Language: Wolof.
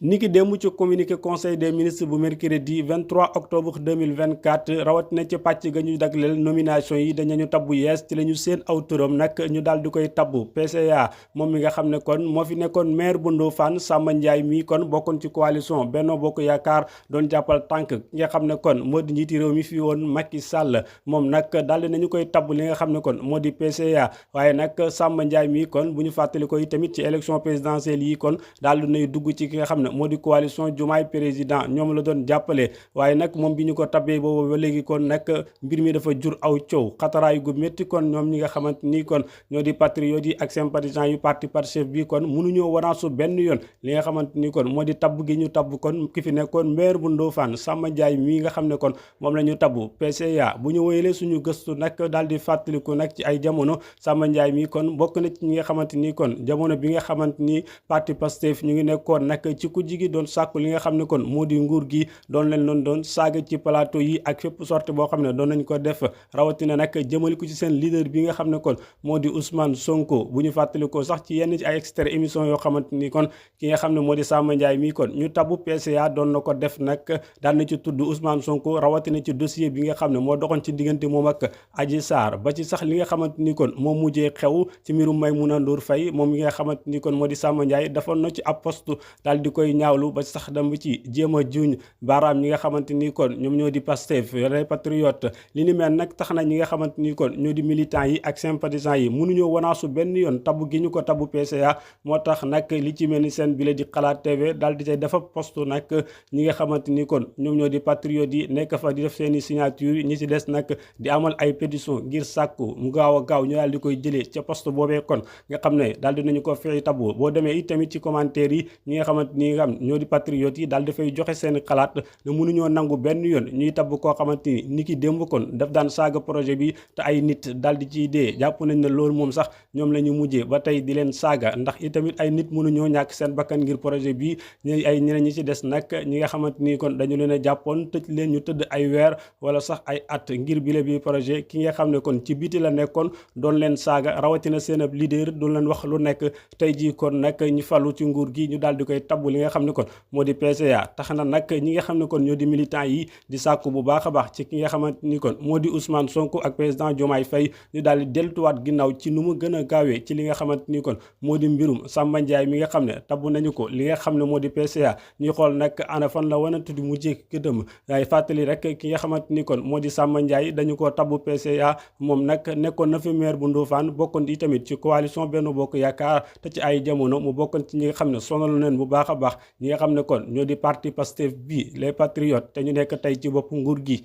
niki démb ci communiqué conseil des ministres bu mercredi 23 octobre 2024 rawatina ci pàcc ga ñu dagleel nomination yi dañu tabbu yees ci la ñu seen aw turam nag ñu daal di koy tabbu PCA moom mi nga xam ne kon moo fi nekkoon maire bu Ndofane Samba Ndiaye mi kon bokkoon ci coalition Benno Bokk Yaakaar doon jàppal tànk ki nga xam ne kon moo di njiiti réew mi fi woon Macky Sall moom nag daal di nañu koy tabbu li nga xam ne kon moo di PCA waaye nag Samba Ndiaye mi kon bu ñu fàttali ko tamit ci élection présidentielle yi kon daal di nay dugg ci ki nga xam ne moo di coalition Diomaye président ñoom la doon jàppale waaye nag moom bi ñu ko tabee boobu ba léegi kon nag mbir mi dafa jur aw coow xataraay gu métti kon ñoom ñi nga xamante ni kon ñoo di patriotes yi ak sympathisants yu parti Pastef bi kon mënuñoo wanaasu benn yoon li nga xamante ni kon moo di tabb gi ñu tabb kon ki fi nekkoon maire bu Ndofane Samba Ndiaye mii nga xam ne kon moom la ñu tabb PCA bu ñu wéyalee suñu gëstu nag daal di fàttaliku nag ci ay jamono Samba Ndiaye mii kon bokk na ci ñi nga xamante ni kon jamono bi nga xamante ni parti Pastef ñu ngi nekkoon nag ci ku jigi doon sàkku li nga xam ne kon moo di nguur gi doon leen doon saaga ci plateau yi ak fépp sorte boo xam ne doon nañ ko def rawatina nag jëmale ko ci seen leader bi nga xam ne kon moo di Ousmane Sonko bu ñu fàttalikoo sax ci yenn ci ay extrait émission yoo xamante ni kon ki nga xam ne moo di Samba Ndiaye mii kon ñu tabu PCA doon na ko def nag daan na ci tudd Ousmane Sonko rawatina ci dossier bi nga xam ne moo doxoon ci diggante moom ak Adji Sarr ba ci sax li nga xamante ni kon moo mujjee xew ci mbirum Maimouna Ndour Faye moom mi nga xamante ni kon moo di Samba Ndiaye defoon na ci ab poste daal di koy ñaawlu ba sax dama ci jéem a juñ baaraam ñi nga xamante ni kon ñoom ñoo di Pastef les patriotes li ni mel nag tax na ñi nga xamante ni kon ñoo di militants yi ak sympathisants yi mënuñoo wanaasu benn yoon tabu gi ñu ko tabu PCA moo tax nag li ci mel ni seen bile di Xalaat TV daal di cay dafa poste nag ñi nga xamante ni kon ñoom ñoo di patriotes yi nekk fa di def seeni signature ñi ci des nag di amal ay pétition ngir sàkku mu gaaw a gaaw ñu daal di koy jëlee ca poste boobee kon nga xam ne daal di nañu ko fay tabu boo demee it tamit ci commentaire yi ñi nga xamante ni nga xam ñoo di patriotes yi daal dafay joxe seen xalaat ne mënuñoo nangu benn yoon ñuy tabb koo xamante ni ki démb kon daf daan saaga projet bi te ay nit daal di ciy dee jàpp nañ ne loolu moom sax ñoom la ñu mujjee ba tey di leen saaga ndax itamit ay nit mënuñoo ñàkk seen bakkan ngir projet bi ay ñeneen ñi ci des nag ñi nga xamante ni kon dañu leen a jàppoon tëj leen ñu tëdd ay weer wala sax ay at ngir bile bi projet ki nga xam ne kon ci biti la nekkoon doon leen saaga rawatina seen ab leader doon leen wax lu nekk tey jii kon nag ñu falu ci nguur gi ñu daal di koy tabb li nga xam ne kon moo di PCA tax na nag ñi nga xam ne kon ñoo di militants yi di sàkku bu baax a baax ci ki nga xamante ni kon moo di Ousmane Sonko ak président Diomaye Faye ñu daal di deltuwaat ginnaaw ci nu mu gën a gaawee ci li nga xamante ni kon moo di mbirum Samba Ndiaye mi nga xam ne tabb nañu ko li nga xam ne moo di PCA ñuy xool nag ana fan la wana tuddi mu jékki gëdëm waaye fàttali rek ki nga xamante ni kon moo di Samba Ndiaye dañu ko tabb PCA moom nag nekkoon na fi maire bu Ndofane bokkoon i tamit ci coalition Benno Bokk Yaakaar te ci ay jamono mu bokkoon ci ñi nga xam ne sonal leen bu baax a baax ñi nga xam ne kon ñoo di parti Pastef bi les patriotes te ñu nekk tey ci bopp nguur gi